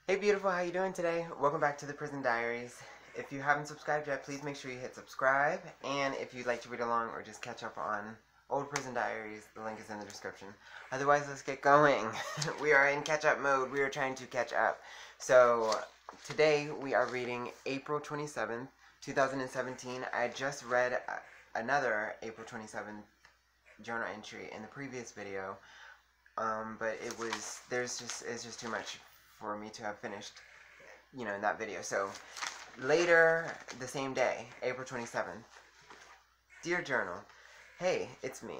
Hey beautiful, how you doing today? Welcome back to the Prison Diaries. If you haven't subscribed yet, please make sure you hit subscribe. And if you'd like to read along or just catch up on old Prison Diaries, the link is in the description. Otherwise, let's get going. We are in catch-up mode. We are trying to catch up. So, today we are reading April 27th, 2017. I just read another April 27th journal entry in the previous video. But it's just too much for me to have finished, in that video. So, later the same day, April 27th. Dear Journal, hey, it's me.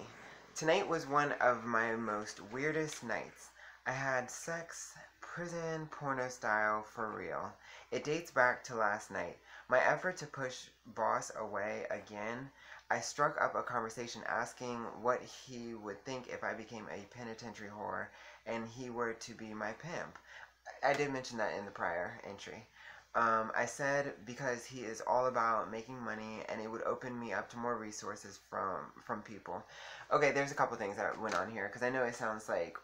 Tonight was one of my most weirdest nights. I had sex, prison, porno style, for real. It dates back to last night. My effort to push boss away again, I struck up a conversation asking what he would think if I became a penitentiary whore and he were to be my pimp. I did mention that in the prior entry. I said because he is all about making money and it would open me up to more resources from people. Okay, there's a couple things that went on here because I know it sounds like,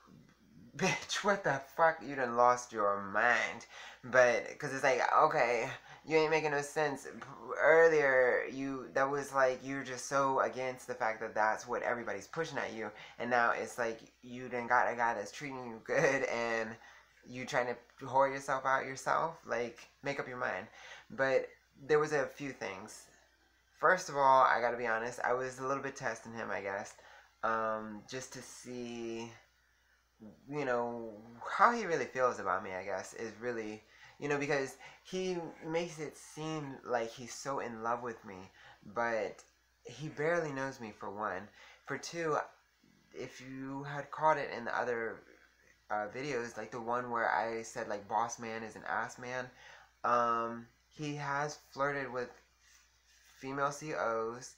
bitch, what the fuck, you done lost your mind. But, because it's like, okay, you ain't making no sense. Earlier, that was like, you're just so against the fact that that's what everybody's pushing at you. And now it's like, you done got a guy that's treating you good and you trying to whore yourself out yourself. Like, make up your mind. But there was a few things. First of all, I gotta be honest, I was a little bit testing him, I guess. Just to see, how he really feels about me, I guess, is really, because he makes it seem like he's so in love with me, but he barely knows me, for one. For two, if you had caught it in the other videos, like the one where I said, like, boss man is an ass man, he has flirted with female COs.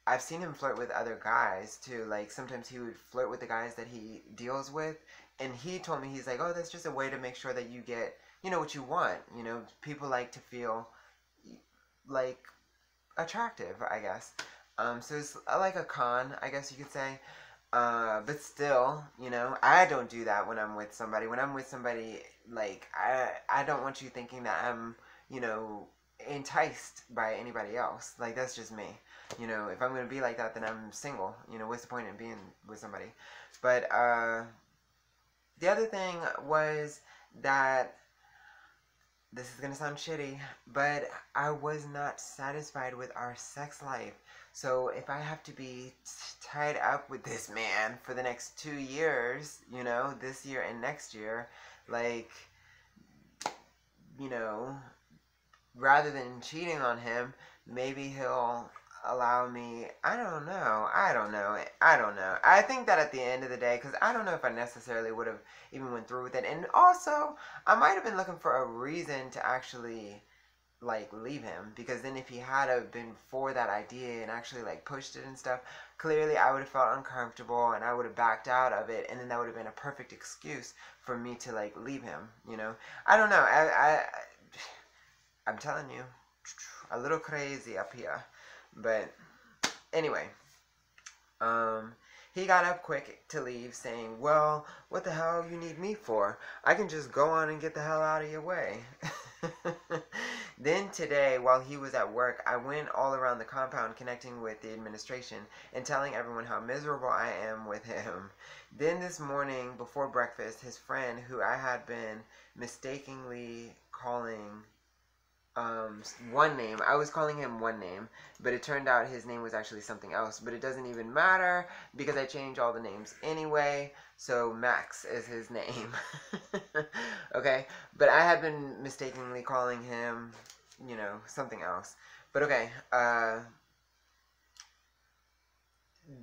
I've seen him flirt with other guys too. Like, sometimes he would flirt with the guys that he deals with, and he told me, he's like, oh, that's just a way to make sure that you get, what you want. People like to feel like attractive, I guess. So it's like a con, I guess you could say. But still, I don't do that when I'm with somebody. When I'm with somebody, like, I don't want you thinking that I'm, enticed by anybody else. Like, that's just me. If I'm going to be like that, then I'm single. What's the point in being with somebody? But, the other thing was that, this is going to sound shitty, but I was not satisfied with our sex life. So if I have to be tied up with this man for the next 2 years, this year and next year, like, rather than cheating on him, maybe he'll allow me. I don't know. I think that at the end of the day, because I don't know if I necessarily would have even went through with it. And also, I might have been looking for a reason to actually, like, leave him, because then if he had have been for that idea and actually, like, pushed it and stuff, clearly I would have felt uncomfortable and I would have backed out of it, and then that would have been a perfect excuse for me to, like, leave him. I don't know. I'm telling you, a little crazy up here. But anyway, he got up quick to leave, saying, well, what the hell you need me for? I can just go on and get the hell out of your way. Then today, while he was at work, I went all around the compound connecting with the administration and telling everyone how miserable I am with him. Then this morning, before breakfast, his friend, who I had been mistakenly calling one name. I was calling him one name, but it turned out his name was actually something else. But it doesn't even matter because I changed all the names anyway. So Max is his name. Okay, but I had been mistakenly calling him, something else. But okay,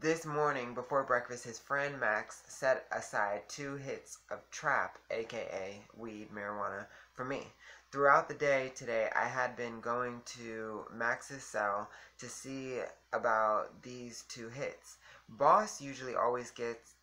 this morning before breakfast, his friend Max set aside 2 hits of trap, aka weed, marijuana, for me. Throughout the day today, I had been going to Max's cell to see about these 2 hits. Boss usually always gets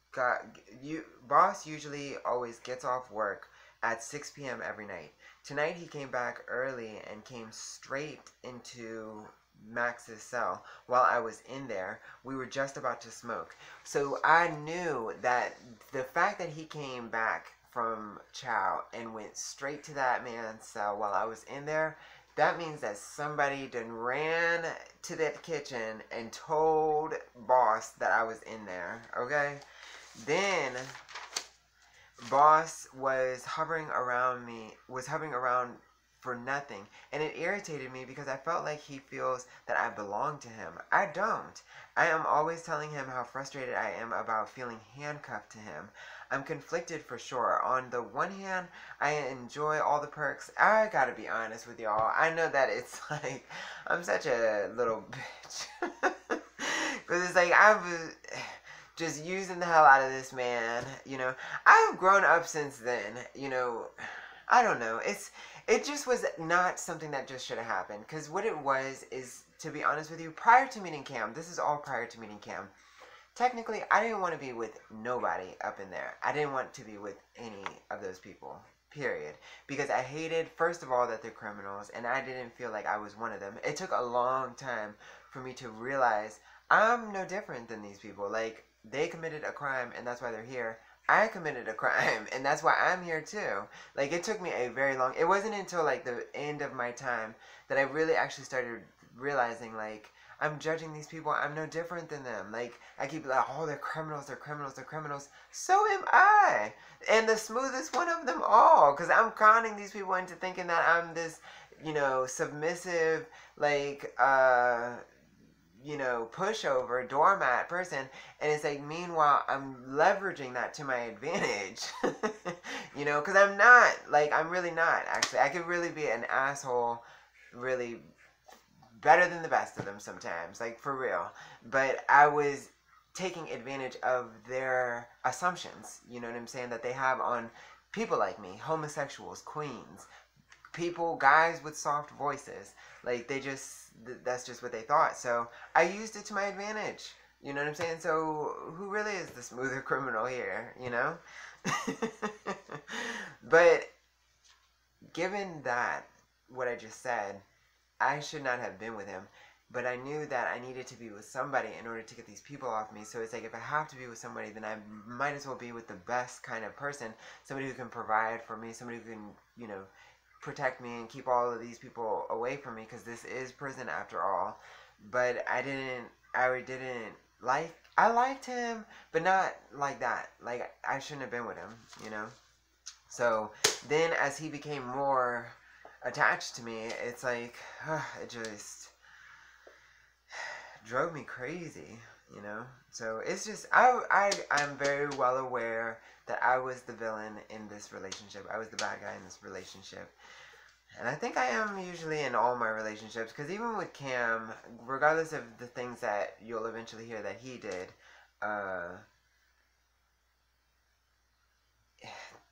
off work at 6 p.m. every night. Tonight he came back early and came straight into Max's cell. While I was in there, we were just about to smoke. So I knew that the fact that he came back from Chow and went straight to that man's cell while I was in there, that means that somebody done ran to that kitchen and told boss that I was in there, okay? Then boss was hovering around for nothing, and it irritated me because I felt like he feels that I belong to him. I don't. I am always telling him how frustrated I am about feeling handcuffed to him. I'm conflicted for sure. On the one hand, I enjoy all the perks. I gotta be honest with y'all. I know that it's like, I'm such a little bitch. Because it's like, I was just using the hell out of this man, you know. I've grown up since then, you know. I don't know. It just was not something that just should have happened. Because what it was is, to be honest with you, prior to meeting Cam, this is all prior to meeting Cam, technically, I didn't want to be with nobody up in there. I didn't want to be with any of those people, period. Because I hated, first of all, that they're criminals, and I didn't feel like I was one of them. It took a long time for me to realize I'm no different than these people. Like, they committed a crime, and that's why they're here. I committed a crime, and that's why I'm here too. Like, it took me a very long, it wasn't until like the end of my time that I really actually started realizing, like, I'm judging these people. I'm no different than them. Like, I keep like, oh, they're criminals, they're criminals, they're criminals. So am I. And the smoothest one of them all. Because I'm conning these people into thinking that I'm this, you know, submissive, like, you know, pushover, doormat person. And it's like, meanwhile, I'm leveraging that to my advantage. You know, because I'm not. Like, I'm really not, actually. I could really be an asshole, really better than the best of them sometimes, like, for real. But I was taking advantage of their assumptions, you know what I'm saying, that they have on people like me, homosexuals, queens, people, guys with soft voices. Like, they just, that's just what they thought. So I used it to my advantage, you know what I'm saying? So who really is the smoother criminal here, you know? But given that, what I just said, I should not have been with him, but I knew that I needed to be with somebody in order to get these people off me. So it's like, if I have to be with somebody, then I might as well be with the best kind of person, somebody who can provide for me, somebody who can, you know, protect me and keep all of these people away from me, because this is prison after all. But I liked him, but not like that. Like, I shouldn't have been with him, you know? So then as he became more attached to me, it's like, it just drove me crazy, you know? So it's just, I'm very well aware that I was the villain in this relationship. I was the bad guy in this relationship. And I think I am usually in all my relationships, because even with Cam, regardless of the things that you'll eventually hear that he did,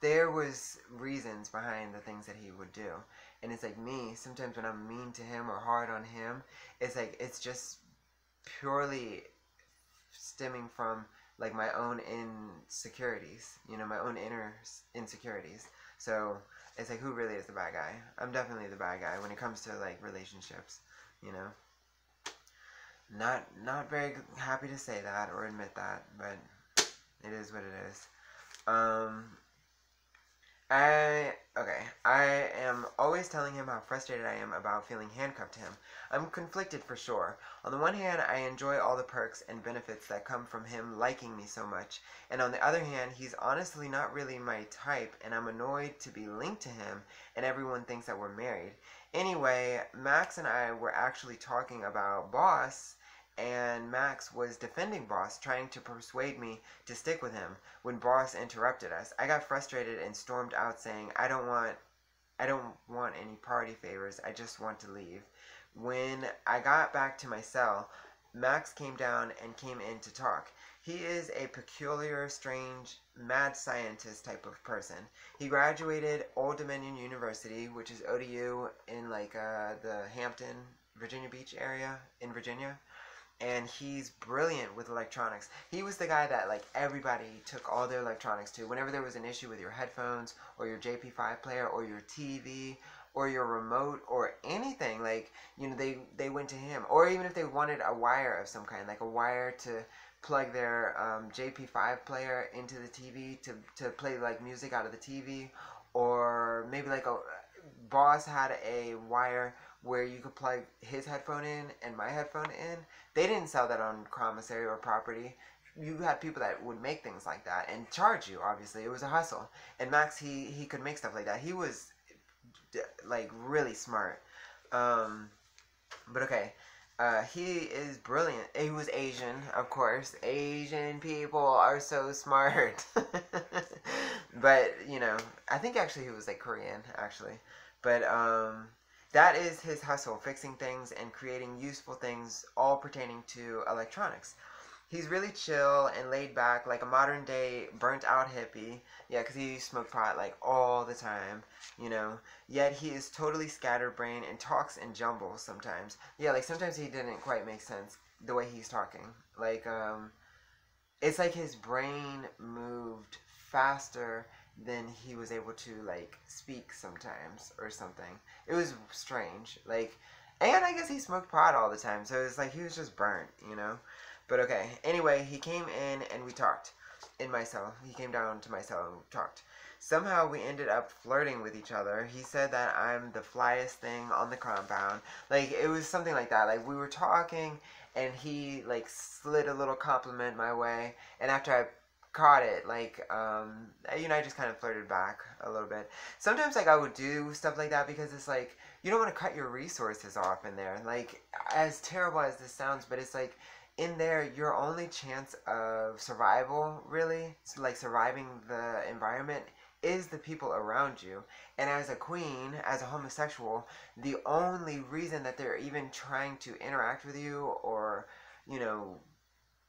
there was reasons behind the things that he would do. And it's like, me, sometimes when I'm mean to him or hard on him, it's like, it's just purely stemming from, like, my own insecurities, you know, my own inner insecurities. So it's like, who really is the bad guy? I'm definitely the bad guy when it comes to, like, relationships, you know. Not very happy to say that or admit that, but it is what it is. I am always telling him how frustrated I am about feeling handcuffed to him. I'm conflicted for sure. On the one hand, I enjoy all the perks and benefits that come from him liking me so much. And on the other hand, he's honestly not really my type, and I'm annoyed to be linked to him, and everyone thinks that we're married. Anyway, Max and I were actually talking about Boss, and Max was defending Boss, trying to persuade me to stick with him, when Boss interrupted us. I got frustrated and stormed out saying, I don't want any party favors, I just want to leave. When I got back to my cell, Max came down and came in to talk. He is a peculiar, strange, mad scientist type of person. He graduated Old Dominion University, which is ODU in, like, the Hampton, Virginia Beach area in Virginia. And he's brilliant with electronics. He was the guy that, like, everybody took all their electronics to. Whenever there was an issue with your headphones or your JP5 player or your TV or your remote or anything. Like, you know, they went to him. Or even if they wanted a wire of some kind, like a wire to plug their JP5 player into the TV to play like music out of the TV, or maybe like a boss had a wire where you could plug his headphone in and my headphone in. They didn't sell that on commissary or property. You had people that would make things like that and charge you. Obviously, it was a hustle. And Max, he could make stuff like that. He was like really smart. But okay, he is brilliant. He was Asian, of course. Asian people are so smart. But you know, I think actually he was like Korean, actually. But that is his hustle, fixing things and creating useful things, all pertaining to electronics. He's really chill and laid back, like a modern day burnt out hippie. Yeah, because he smoked pot like all the time, you know. Yet he is totally scatterbrained and talks in jumbles sometimes. Yeah, like sometimes he didn't quite make sense the way he's talking. Like, it's like his brain moved faster than he was able to like speak sometimes or something. It was strange. Like, and I guess he smoked pot all the time, so it's like he was just burnt, you know. But okay. Anyway, he came in and we talked in my cell. He came down to my cell and we talked. Somehow we ended up flirting with each other. He said that I'm the flyest thing on the compound. Like, it was something like that. Like, we were talking and he like slid a little compliment my way, and after I caught it, like, you know, I just kind of flirted back a little bit. Sometimes like I would do stuff like that because it's like you don't want to cut your resources off in there. Like, as terrible as this sounds, but it's like in there your only chance of survival, really, so like surviving the environment, is the people around you. And as a queen, as a homosexual, the only reason that they're even trying to interact with you or, you know,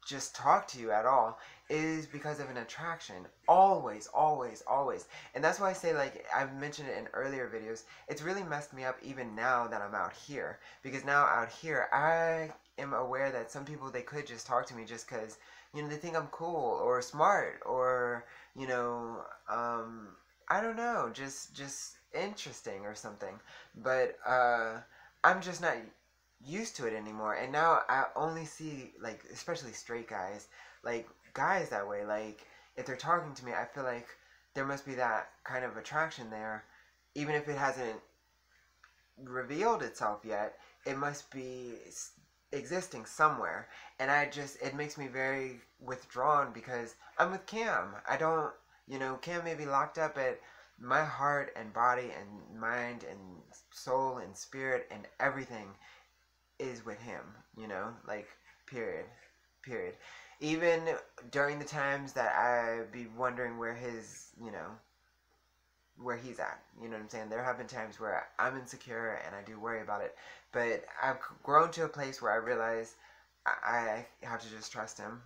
just talk to you at all is because of an attraction. Always, always, always. And that's why I say, like, I've mentioned it in earlier videos, it's really messed me up even now that I'm out here. Because now out here, I am aware that some people, they could just talk to me just because, you know, they think I'm cool or smart or, you know, I don't know, just interesting or something. But I'm just not used to it anymore, and now I only see, like, especially straight guys, like guys that way. Like, if they're talking to me, I feel like there must be that kind of attraction there, even if it hasn't revealed itself yet. It must be existing somewhere, and it makes me very withdrawn because I'm with Cam. I don't, you know, Cam may be locked up, but my heart and body and mind and soul and spirit and everything is with him, you know, like, period. Even during the times that I be wondering where his, you know, where he's at, you know what I'm saying? There have been times where I'm insecure and I do worry about it, but I've grown to a place where I realize I have to just trust him,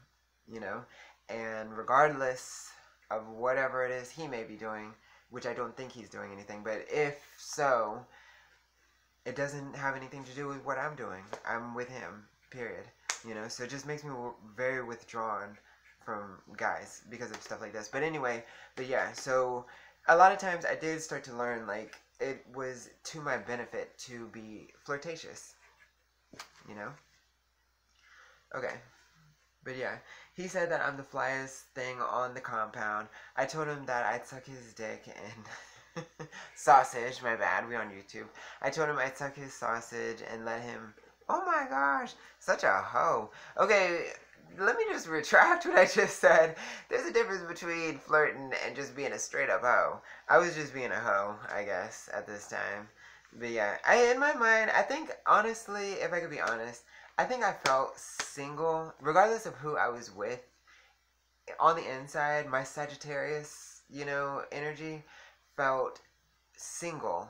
you know, and regardless of whatever it is he may be doing, which I don't think he's doing anything, but if so, it doesn't have anything to do with what I'm doing. I'm with him, period. You know, so it just makes me very withdrawn from guys because of stuff like this. But anyway, but yeah, so a lot of times I did start to learn, like, it was to my benefit to be flirtatious, you know? Okay. But yeah, he said that I'm the flyest thing on the compound. I told him that I'd suck his dick and sausage, my bad, we on YouTube. I told him I'd suck his sausage and let him, oh my gosh, such a hoe. Okay, let me just retract what I just said. There's a difference between flirting and just being a straight up hoe. I was just being a hoe, I guess, at this time. But yeah, in my mind, I think, honestly, if I could be honest, I think I felt single, regardless of who I was with. On the inside, my Sagittarius, you know, energy felt single,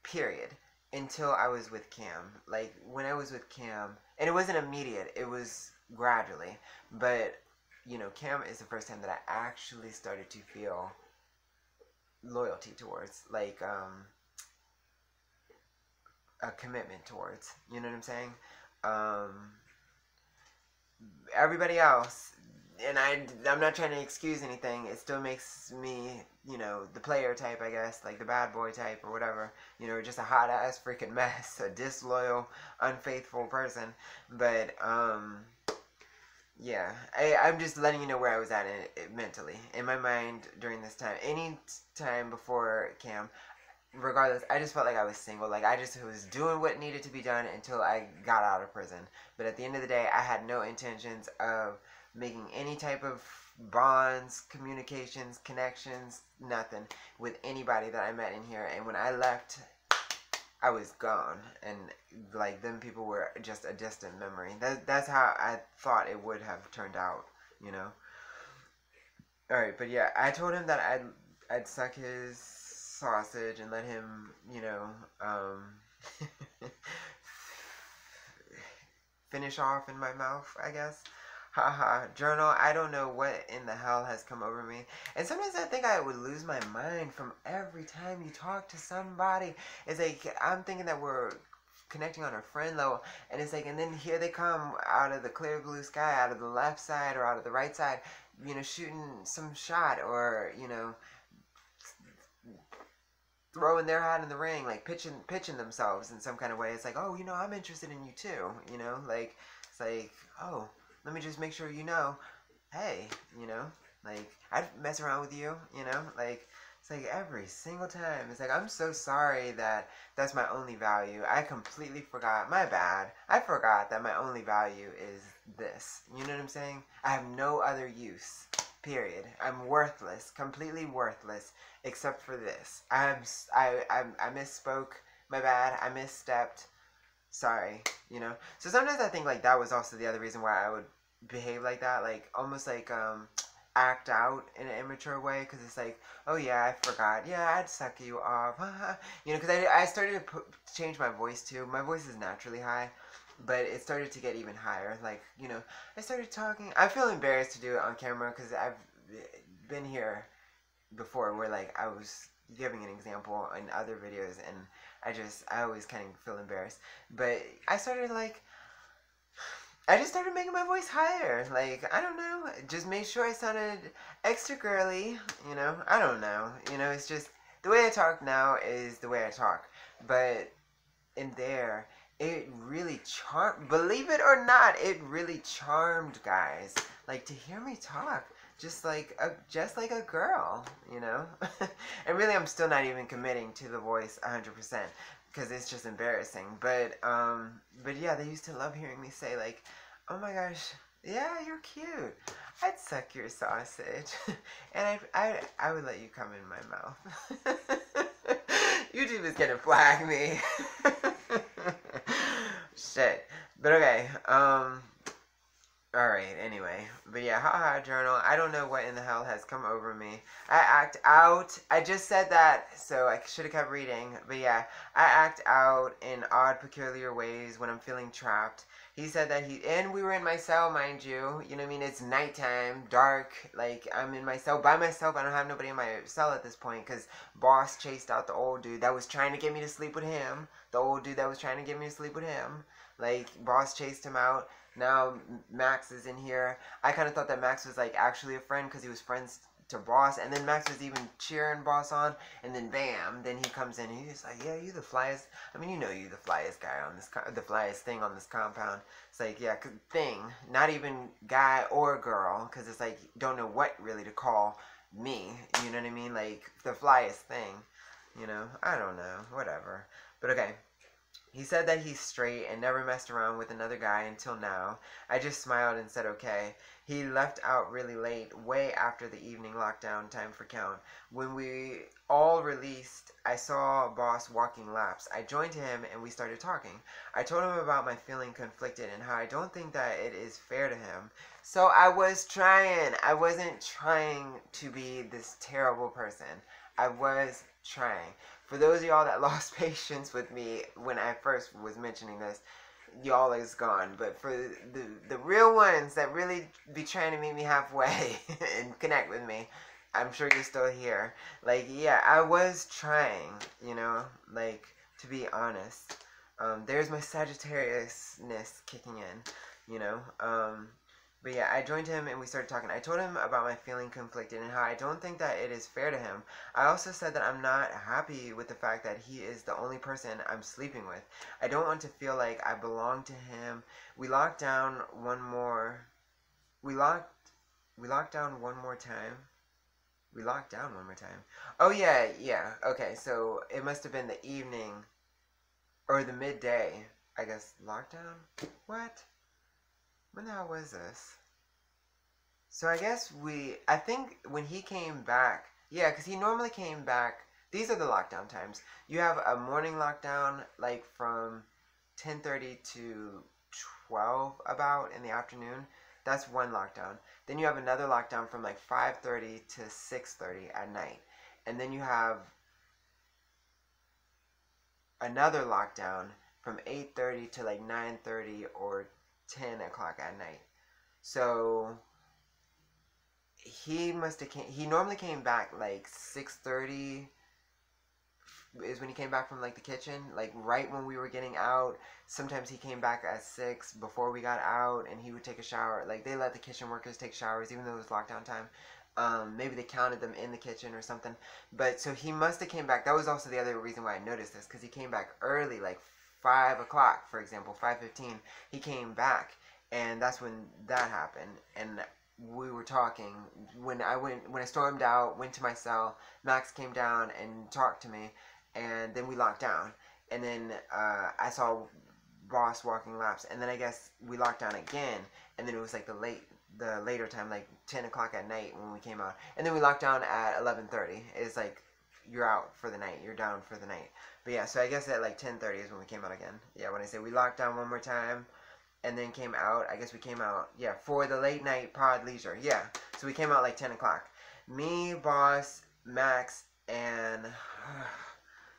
period, until I was with Cam. Like, when I was with Cam, and it wasn't immediate, it was gradually, but, you know, Cam is the first time that I actually started to feel loyalty towards, like, a commitment towards, you know what I'm saying? Everybody else, and I'm not trying to excuse anything. It still makes me, you know, the player type, I guess, like the bad boy type or whatever. You know, just a hot ass freaking mess, a disloyal, unfaithful person. But yeah, I'm just letting you know where I was at mentally, in my mind during this time. Any time before Cam, regardless, I just felt like I was single. Like, I just was doing what needed to be done until I got out of prison. But at the end of the day, I had no intentions of making any type of bonds, communications, connections, nothing with anybody that I met in here. And when I left, I was gone. And, like, them people were just a distant memory. That's how I thought it would have turned out, you know? Alright, but yeah, I told him that I'd suck his sausage and let him, you know, finish off in my mouth, I guess. Haha, journal, I don't know what in the hell has come over me. And sometimes I think I would lose my mind from every time you talk to somebody. It's like, I'm thinking that we're connecting on a friend level, and it's like, and then here they come out of the clear blue sky, out of the left side or out of the right side, you know, shooting some shot, or, you know, throwing their hat in the ring, like pitching themselves in some kind of way. It's like, oh, you know, I'm interested in you too, you know, like, it's like, oh, let me just make sure you know, hey, you know, like, I'd mess around with you, you know, like, it's like every single time. It's like, I'm so sorry that that's my only value. I completely forgot, my bad, I forgot that my only value is this, you know what I'm saying? I have no other use. Period. I'm worthless, completely worthless, except for this. I misspoke. My bad. I misstepped. Sorry. You know. So sometimes I think like that was also the other reason why I would behave like that, like almost like act out in an immature way, because it's like, oh yeah, I forgot. Yeah, I'd suck you off. You know, because I started to change my voice too. My voice is naturally high. But it started to get even higher. Like, you know, I started talking. I feel embarrassed to do it on camera because I've been here before where, like, I was giving an example in other videos, and I always kind of feel embarrassed. But I started, like, I just started making my voice higher. Like, I don't know. Just made sure I sounded extra girly, you know. I don't know. You know, it's just, the way I talk now is the way I talk. But in there, it really charmed, believe it or not, it really charmed guys, like, to hear me talk just like a girl, you know. And really, I'm still not even committing to the voice 100% because it's just embarrassing. But yeah, they used to love hearing me say, like, oh my gosh, yeah, you're cute, I'd suck your sausage. And I would let you come in my mouth. YouTube is gonna flag me. Shit. But okay, alright, anyway. But yeah, haha, journal. I don't know what in the hell has come over me. I act out. I just said that, so I should have kept reading. But yeah, I act out in odd, peculiar ways when I'm feeling trapped. He said that and we were in my cell, mind you. You know what I mean? It's nighttime, dark. Like, I'm in my cell by myself. I don't have nobody in my cell at this point because boss chased out the old dude that was trying to get me to sleep with him. The old dude that was trying to get me to sleep with him. Like, boss chased him out. Now Max is in here. I kind of thought that Max was, like, actually a friend because he was friends to boss, and then Max was even cheering boss on, and then bam, then he comes in and he's like, yeah, you the flyest, I mean, you know, you the flyest guy on this, the flyest thing on this compound. It's like, yeah, thing, not even guy or girl, because it's like, don't know what really to call me, you know what I mean, like, the flyest thing, you know, I don't know, whatever. But okay. He said that he's straight and never messed around with another guy until now. I just smiled and said okay. He left out really late, way after the evening lockdown time for count. When we all released, I saw boss walking laps. I joined him and we started talking. I told him about my feeling conflicted and how I don't think that it is fair to him. So I was trying. I wasn't trying to be this terrible person. I was trying. For those of y'all that lost patience with me when I first was mentioning this, y'all is gone. But for the real ones that really be trying to meet me halfway and connect with me, I'm sure you're still here. Like, yeah, I was trying, you know, like, to be honest. There's my Sagittariusness kicking in, you know. But yeah, I joined him and we started talking. I told him about my feeling conflicted and how I don't think that it is fair to him. I also said that I'm not happy with the fact that he is the only person I'm sleeping with. I don't want to feel like I belong to him. We locked down one more. We locked down one more time. We locked down one more time. Oh yeah, yeah. Okay, so it must have been the evening or the midday. I guess lockdown. What? When the hell was this? So I guess I think when he came back, yeah, because he normally came back, these are the lockdown times. You have a morning lockdown, like from 10:30 to 12 about in the afternoon. That's one lockdown. Then you have another lockdown from like 5:30 to 6:30 at night. And then you have another lockdown from 8:30 to like 9:30 or 10 o'clock at night. So he normally came back like 6:30 is when he came back from like the kitchen, like right when we were getting out. Sometimes he came back at 6 before we got out, and he would take a shower. Like they let the kitchen workers take showers even though it was lockdown time. Maybe they counted them in the kitchen or something. But so he must have came back. That was also the other reason why I noticed this, because he came back early, like 5 o'clock, for example, 5:15. He came back, and that's when that happened. And we were talking when I stormed out, went to my cell. Max came down and talked to me, and then we locked down. And then I saw Boss walking laps, and then I guess we locked down again. And then it was like the later time, like 10 o'clock at night when we came out. And then we locked down at 11:30. It's like you're out for the night, you're down for the night. But yeah, so I guess at like 10:30 is when we came out again. Yeah, when I say we locked down one more time and then came out, I guess we came out, yeah, for the late night pod leisure. Yeah, so we came out like 10 o'clock. Me, Boss, Max, and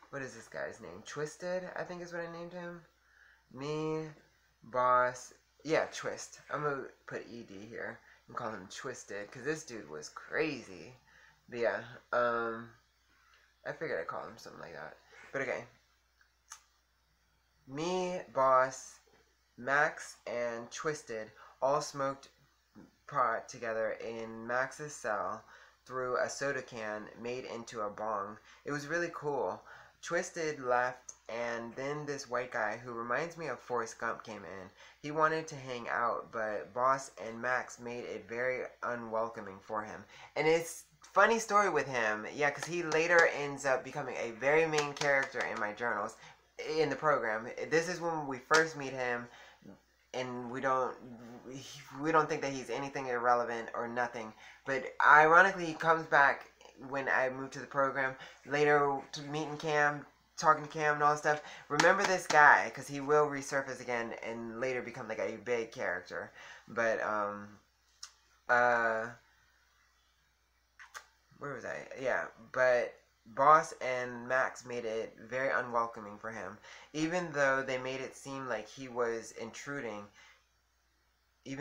what is this guy's name? Twisted, I think is what I named him. Me, Boss, yeah, Twist. I'm gonna put ED here and call him Twisted, because this dude was crazy. But yeah, I figured I'd call him something like that. But okay. Me, Boss, Max, and Twisted all smoked pot together in Max's cell through a soda can made into a bong. It was really cool. Twisted left, and then this white guy who reminds me of Forrest Gump came in. He wanted to hang out, but Boss and Max made it very unwelcoming for him. And it's funny story with him, yeah, because he later ends up becoming a very main character in my journals in the program. This is when we first meet him, and we don't think that he's anything irrelevant or nothing. But ironically, he comes back when I moved to the program later to meeting Cam, talking to Cam and all that stuff. Remember this guy, because he will resurface again and later become like a big character. But where was I? Yeah, but Boss and Max made it very unwelcoming for him, even though they made it seem like he was intruding. He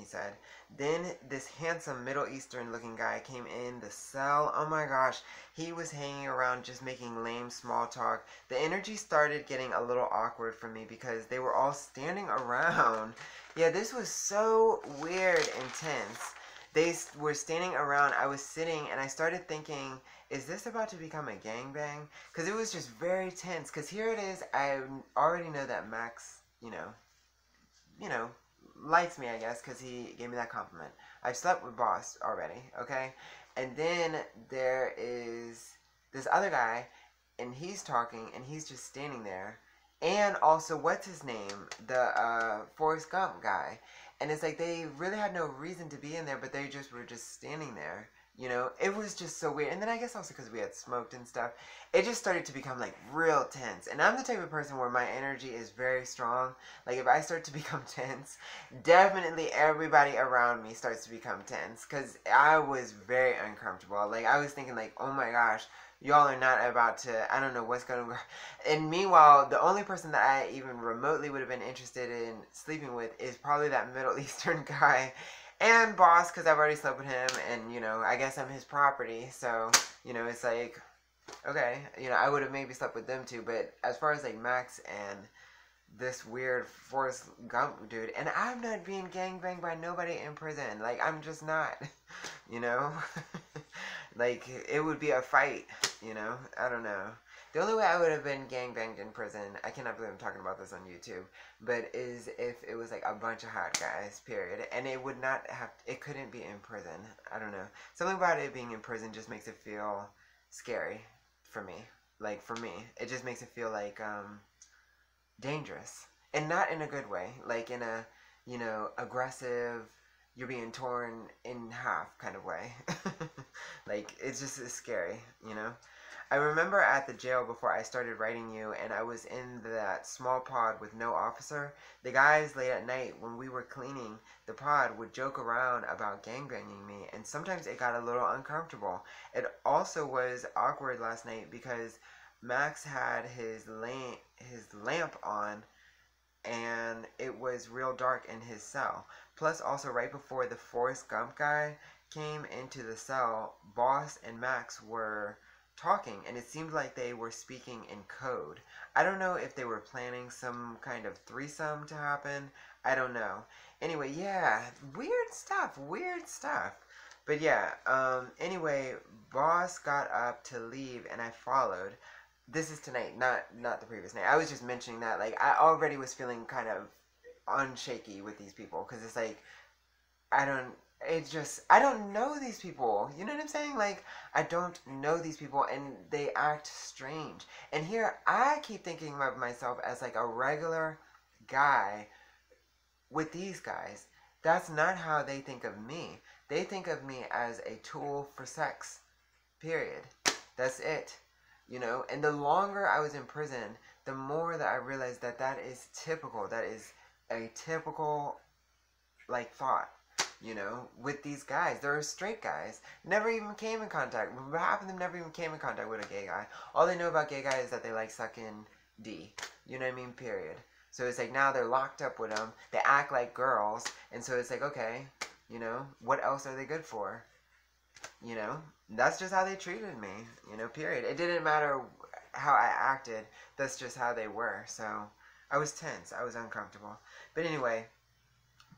said. Then this handsome Middle Eastern looking guy came in the cell. Oh my gosh. He was hanging around just making lame small talk. The energy started getting a little awkward for me because they were all standing around. Yeah, this was so weird and tense. They were standing around. I was sitting and I started thinking, is this about to become a gangbang? Because it was just very tense. Because here it is. I already know that Max, you know, likes me, I guess, because he gave me that compliment. I've slept with Boss already, okay? And then there is this other guy, and he's talking, and he's just standing there. And also, what's his name? The Forrest Gump guy. And it's like they really had no reason to be in there, but they just were just standing there. You know, it was just so weird. And then I guess also because we had smoked and stuff, it just started to become like real tense. And I'm the type of person where my energy is very strong. Like if I start to become tense, definitely everybody around me starts to become tense. Because I was very uncomfortable. Like I was thinking like, oh my gosh, y'all are not about to, I don't know what's going to. And meanwhile, the only person that I even remotely would have been interested in sleeping with is probably that Middle Eastern guy. And Boss, because I've already slept with him, and, you know, I guess I'm his property, so, you know, it's like, okay, you know, I would have maybe slept with them too, but as far as, like, Max and this weird Forrest Gump dude, and I'm not being gangbanged by nobody in prison. Like, I'm just not, you know? Like, it would be a fight, you know? I don't know. The only way I would have been gangbanged in prison, I cannot believe I'm talking about this on YouTube, but is if it was like a bunch of hot guys, period. And it would not have, it couldn't be in prison. I don't know. Something about it being in prison just makes it feel scary for me. Like, for me, it just makes it feel like, dangerous. And not in a good way. Like in a, you know, aggressive, you're being torn in half kind of way. Like, it's just scary, you know? I remember at the jail before I started writing you, and I was in that small pod with no officer. The guys late at night when we were cleaning the pod would joke around about gangbanging me, and sometimes it got a little uncomfortable. It also was awkward last night because Max had his lamp on, and it was real dark in his cell. Plus, also right before the Forrest Gump guy came into the cell, Boss and Max were talking, and it seemed like they were speaking in code. I don't know if they were planning some kind of threesome to happen. I don't know. Anyway, yeah, weird stuff, weird stuff. But yeah, anyway, Boss got up to leave, and I followed. This is tonight, not the previous night. I was just mentioning that, like, I already was feeling kind of unshaky with these people, because it's like, I don't know these people. You know what I'm saying? Like, I don't know these people, and they act strange. And here, I keep thinking of myself as, like, a regular guy with these guys. That's not how they think of me. They think of me as a tool for sex. Period. That's it. You know? And the longer I was in prison, the more that I realized that that is typical. That is a typical, like, thought. You know, with these guys. They're straight guys. Never even came in contact. Half of them never even came in contact with a gay guy. All they know about gay guys is that they like sucking D. You know what I mean? Period. So it's like now they're locked up with them. They act like girls. And so it's like, okay, you know, what else are they good for? You know, that's just how they treated me. You know, period. It didn't matter how I acted. That's just how they were. So I was tense. I was uncomfortable. But anyway,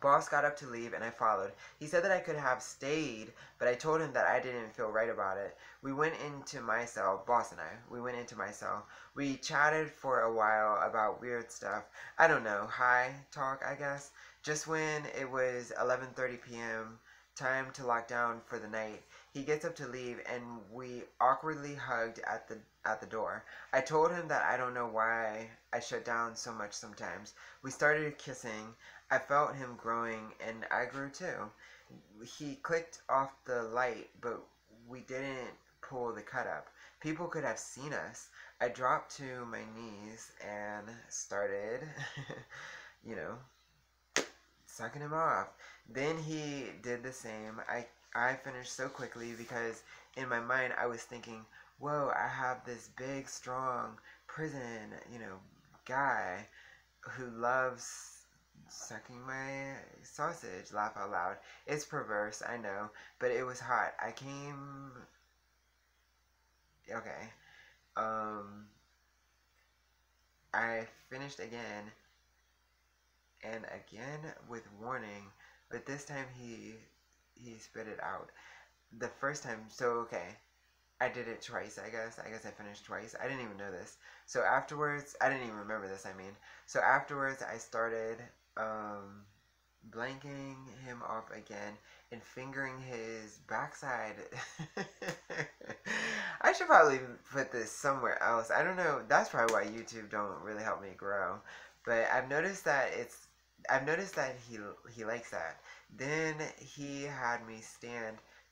Boss got up to leave, and I followed. He said that I could have stayed, but I told him that I didn't feel right about it. We went into my cell, Boss and I. We went into my cell. We chatted for a while about weird stuff. I don't know, high talk, I guess. Just when it was 11:30 p.m., time to lock down for the night, he gets up to leave, and we awkwardly hugged at the door. I told him that I don't know why I shut down so much sometimes. We started kissing. I felt him growing, and I grew too. He clicked off the light, but we didn't pull the cut up. People could have seen us. I dropped to my knees and started, you know, sucking him off. Then he did the same. I finished so quickly because in my mind I was thinking, whoa, I have this big, strong prison, you know, guy who loves sucking my sausage. Laugh out loud. It's perverse, I know, but it was hot. I came. Okay. I finished again and again with warning, but this time he spit it out. The first time, so okay. I did it twice, I guess. I finished twice. I didn't even know this. So afterwards, I didn't even remember this, I mean. So afterwards, I started blanking him off again and fingering his backside. I should probably put this somewhere else. I don't know. That's probably why YouTube don't really help me grow. But I've noticed that he likes that. Then he had me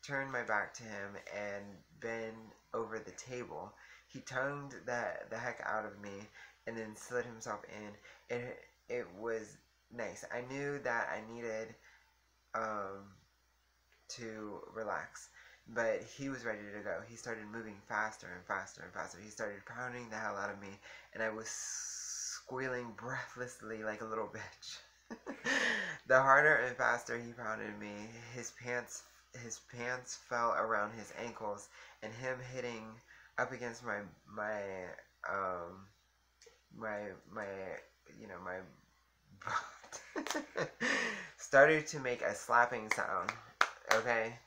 turn my back to him, and bend over the table. He tongued the heck out of me, and then slid himself in. It was nice. I knew that I needed to relax, but he was ready to go. He started moving faster and faster and faster. He started pounding the hell out of me, and I was squealing breathlessly like a little bitch. The harder and faster he pounded me, his pants fell around his ankles, and him hitting up against my my butt started to make a slapping sound. Okay?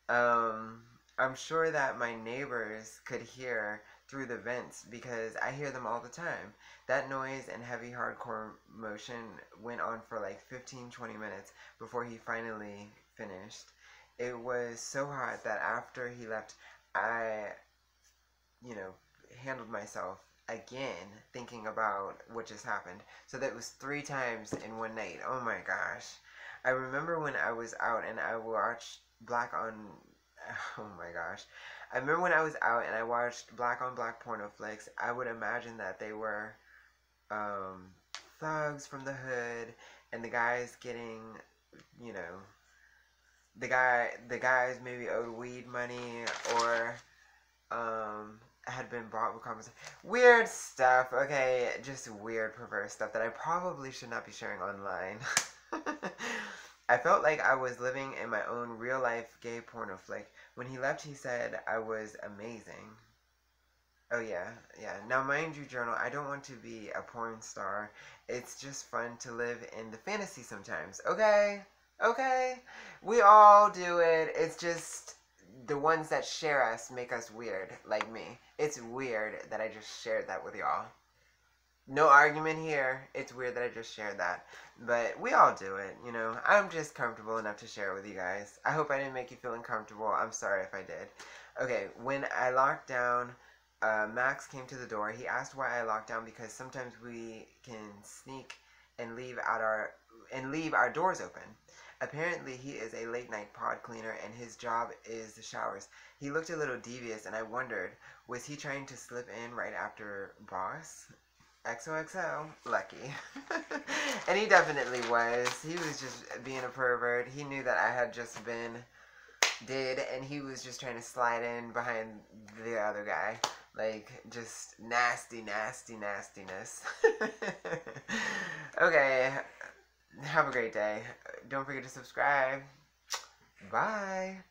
I'm sure that my neighbors could hear through the vents because I hear them all the time. That noise and heavy hardcore motion went on for like 15-20 minutes before he finally finished. It was so hot that after he left, I, handled myself again thinking about what just happened. So that was 3 times in one night. Oh my gosh. I remember when I was out and I watched Black on oh my gosh. I remember when I was out and I watched Black on Black porno flicks, I would imagine that they were thugs from the hood and the guys getting, you know, the guys maybe owed weed money or had been bought with compensation. Weird stuff, okay? Just weird, perverse stuff that I probably should not be sharing online. I felt like I was living in my own real-life gay porno flick. When he left, he said I was amazing. Oh, yeah. Now, mind you, Journal, I don't want to be a porn star. It's just fun to live in the fantasy sometimes. Okay? We all do it. It's just the ones that share us make us weird, like me. It's weird that I just shared that with y'all. No argument here. It's weird that I just shared that. But we all do it, I'm just comfortable enough to share it with you guys. I hope I didn't make you feel uncomfortable. I'm sorry if I did. Okay, when I locked down, Max came to the door. He asked why I locked down because sometimes we can sneak and leave our doors open. Apparently, he is a late-night pod cleaner, and his job is the showers. He looked a little devious, and I wondered, was he trying to slip in right after boss? XOXO, lucky. And he definitely was. He was just being a pervert. He knew that I had just been and he was just trying to slide in behind the other guy. Like, just nastiness. Okay, have a great day. Don't forget to subscribe. Bye.